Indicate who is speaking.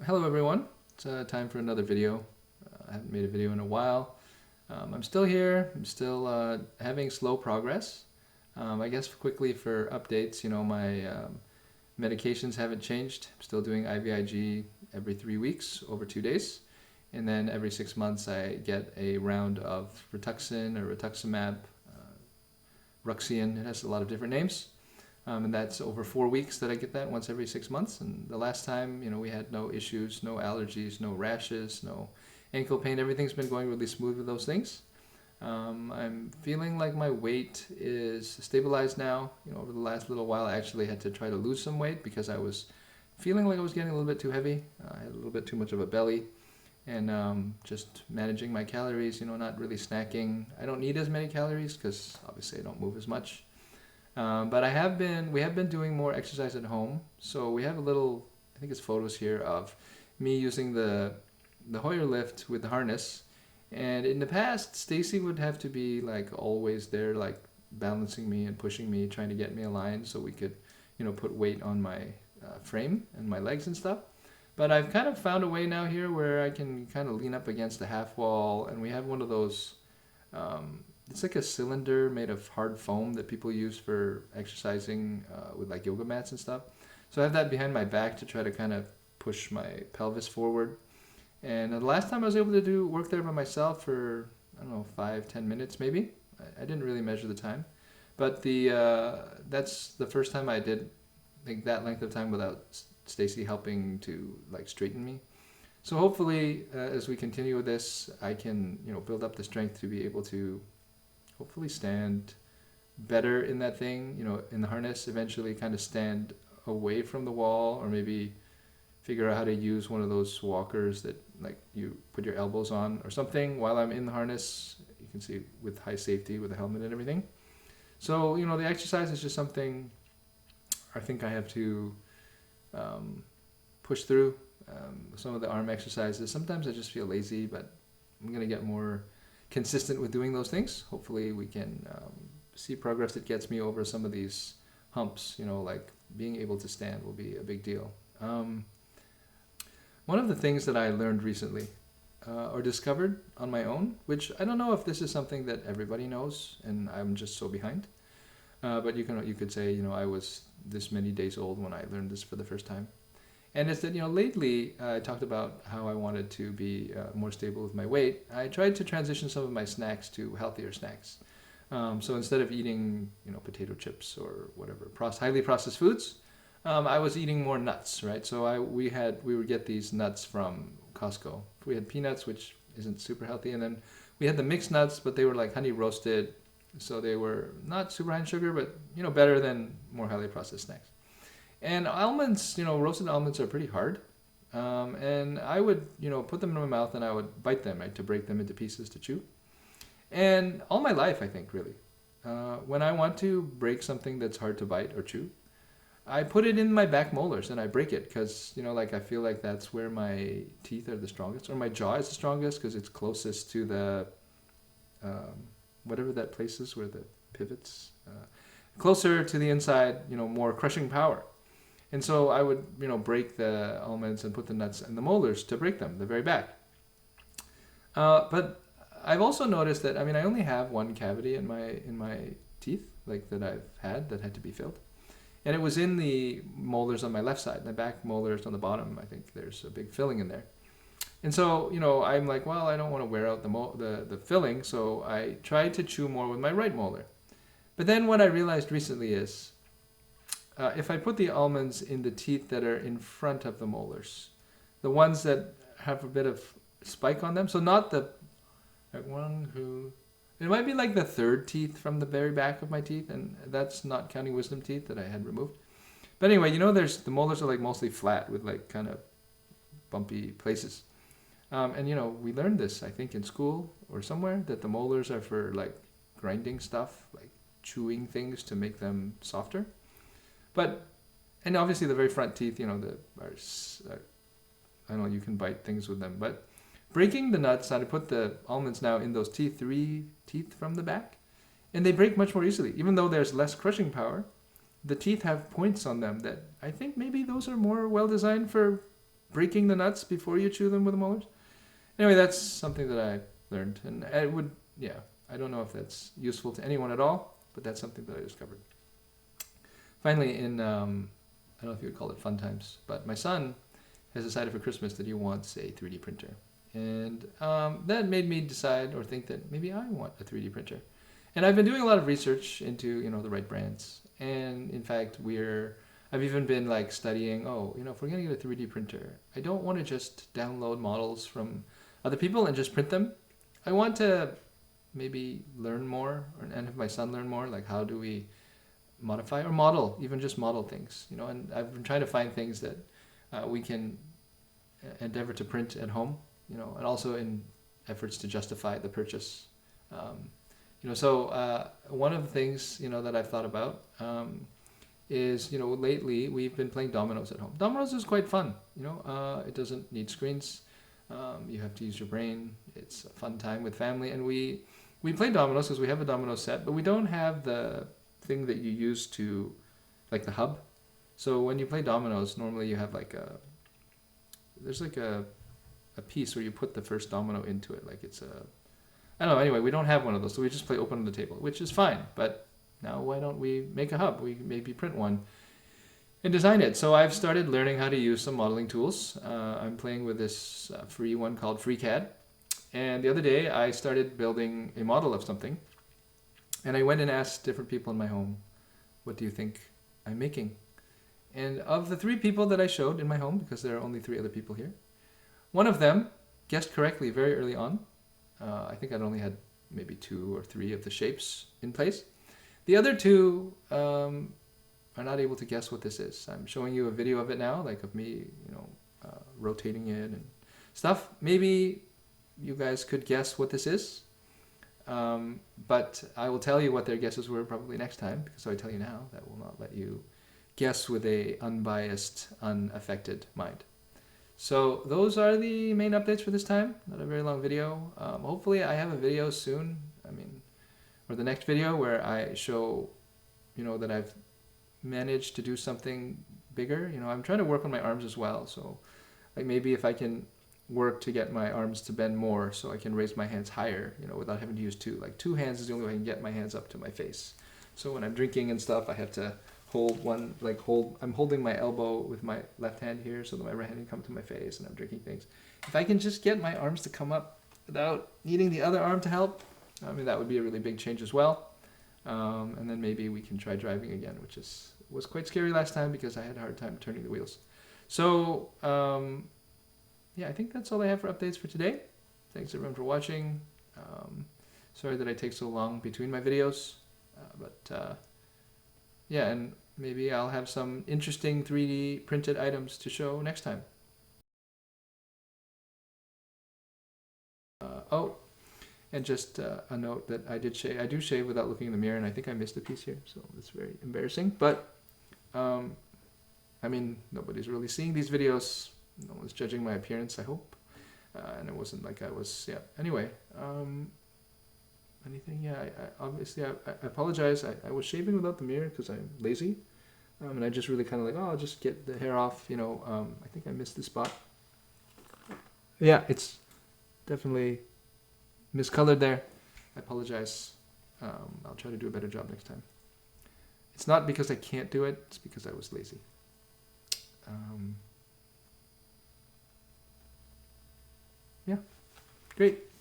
Speaker 1: Hello everyone, it's time for another video. I haven't made a video in a while. I'm still here, I'm still having slow progress. I guess quickly for updates, my medications haven't changed. I'm still doing IVIG every 3 weeks over 2 days. And then every 6 months I get a round of Rituxan or rituximab, Ruxian, it has a lot of different names. And that's over 4 weeks that I get that once every 6 months. And the last time, we had no issues, no allergies, no rashes, no ankle pain. Everything's been going really smooth with those things. I'm feeling like my weight is stabilized now. Over the last little while, I actually had to try to lose some weight because I was feeling like I was getting a little bit too heavy. I had a little bit too much of a belly. And just managing my calories, not really snacking. I don't need as many calories because obviously I don't move as much. But we have been doing more exercise at home. So we have a little, I think it's photos here of me using the Hoyer lift with the harness. And in the past, Stacy would have to be like always there, like balancing me and pushing me, trying to get me aligned so we could, put weight on my frame and my legs and stuff. But I've kind of found a way now here where I can kind of lean up against the half wall, and we have one of those. It's like a cylinder made of hard foam that people use for exercising with like yoga mats and stuff. So I have that behind my back to try to kind of push my pelvis forward. And the last time I was able to do work there by myself for, I don't know, 5-10 minutes maybe. I didn't really measure the time, but that's the first time I did like that length of time without Stacy helping to like straighten me. So hopefully, as we continue with this, I can build up the strength to be able to hopefully stand better in that thing, in the harness, eventually kind of stand away from the wall, or maybe figure out how to use one of those walkers that like you put your elbows on or something while I'm in the harness. You can see with high safety with the helmet and everything. So, the exercise is just something I think I have to push through. Some of the arm exercises, sometimes I just feel lazy, but I'm going to get more consistent with doing those things. Hopefully we can see progress that gets me over some of these humps, like being able to stand will be a big deal. One of the things that I learned recently or discovered on my own, which I don't know if this is something that everybody knows and I'm just so behind, but you could say, I was this many days old when I learned this for the first time. And it's that, lately I talked about how I wanted to be more stable with my weight. I tried to transition some of my snacks to healthier snacks. So instead of eating, potato chips or whatever, highly processed foods, I was eating more nuts, right? So we would get these nuts from Costco. We had peanuts, which isn't super healthy. And then we had the mixed nuts, but they were like honey roasted. So they were not super high in sugar, but, better than more highly processed snacks. And almonds, roasted almonds are pretty hard. And I would, put them in my mouth and I would bite them, right, to break them into pieces to chew. And all my life, I think, really, when I want to break something that's hard to bite or chew, I put it in my back molars and I break it because, I feel like that's where my teeth are the strongest, or my jaw is the strongest because it's closest to the, whatever that place is where the pivots, closer to the inside, more crushing power. And so I would, break the almonds and put the nuts in the molars to break them, the very back. But I've also noticed that, I only have one cavity in my teeth, like that I've had that had to be filled. And it was in the molars on my left side, the back molars on the bottom. I think there's a big filling in there. And so, I'm like, well, I don't want to wear out the filling, so I tried to chew more with my right molar. But then what I realized recently is, if I put the almonds in the teeth that are in front of the molars, the ones that have a bit of spike on them, so not the like it might be like the third teeth from the very back of my teeth, and that's not counting wisdom teeth that I had removed. But anyway, there's the molars are like mostly flat with like kind of bumpy places. And we learned this, I think, in school or somewhere, that the molars are for like grinding stuff, like chewing things to make them softer. And obviously the very front teeth, I don't know, you can bite things with them. But breaking the nuts, I put the almonds now in those three teeth from the back, and they break much more easily. Even though there's less crushing power, the teeth have points on them that I think maybe those are more well designed for breaking the nuts before you chew them with the molars. Anyway, that's something that I learned, and I would, yeah, I don't know if that's useful to anyone at all, but that's something that I discovered. Finally, in I don't know if you would call it fun times, but my son has decided for Christmas that he wants a 3D printer, and that made me decide or think that maybe I want a 3D printer. And I've been doing a lot of research into the right brands, and in fact I've even been like studying, if we're gonna get a 3D printer, I don't want to just download models from other people and just print them. I want to maybe learn more and have my son learn more, like how do we modify or model, even just model things, and I've been trying to find things that we can endeavor to print at home, and also in efforts to justify the purchase. So one of the things, that I've thought about is, lately we've been playing dominoes at home. Dominoes is quite fun, it doesn't need screens. You have to use your brain. It's a fun time with family, and we play dominoes because we have a domino set, but we don't have the thing that you use to, like the hub. So when you play dominoes, normally you have there's a piece where you put the first domino into it, like it's I don't know. Anyway, we don't have one of those, so we just play open on the table, which is fine. But now why don't we make a hub? We maybe print one and design it. So I've started learning how to use some modeling tools. I'm playing with this free one called FreeCAD. And the other day I started building a model of something. And I went and asked different people in my home, what do you think I'm making? And of the 3 people that I showed in my home, because there are only 3 other people here, one of them guessed correctly very early on. I think I'd only had maybe 2 or 3 of the shapes in place. The other 2 are not able to guess what this is. I'm showing you a video of it now, like of me, rotating it and stuff. Maybe you guys could guess what this is. But I will tell you what their guesses were probably next time, because I tell you now, that will not let you guess with a unbiased, unaffected mind. So those are the main updates for this time. Not a very long video. Hopefully I have a video soon, or the next video where I show, that I've managed to do something bigger. I'm trying to work on my arms as well. So like maybe if I can work to get my arms to bend more so I can raise my hands higher, without having to use 2. Like 2 hands is the only way I can get my hands up to my face. So when I'm drinking and stuff, I have to hold one, I'm holding my elbow with my left hand here so that my right hand can come to my face and I'm drinking things. If I can just get my arms to come up without needing the other arm to help, that would be a really big change as well. And then maybe we can try driving again, which was quite scary last time because I had a hard time turning the wheels. So, yeah, I think that's all I have for updates for today. Thanks everyone for watching. Sorry that I take so long between my videos, but yeah, and maybe I'll have some interesting 3D printed items to show next time. And just a note that I do shave without looking in the mirror, and I think I missed a piece here, so it's very embarrassing. But nobody's really seeing these videos. No one's judging my appearance, I hope. And it wasn't like I was, yeah. Anyway, anything? Yeah, I apologize. I was shaving without the mirror because I'm lazy. And I just really kind of I'll just get the hair off, I think I missed the spot. Yeah, it's definitely miscolored there. I apologize. I'll try to do a better job next time. It's not because I can't do it, it's because I was lazy. Yeah, great.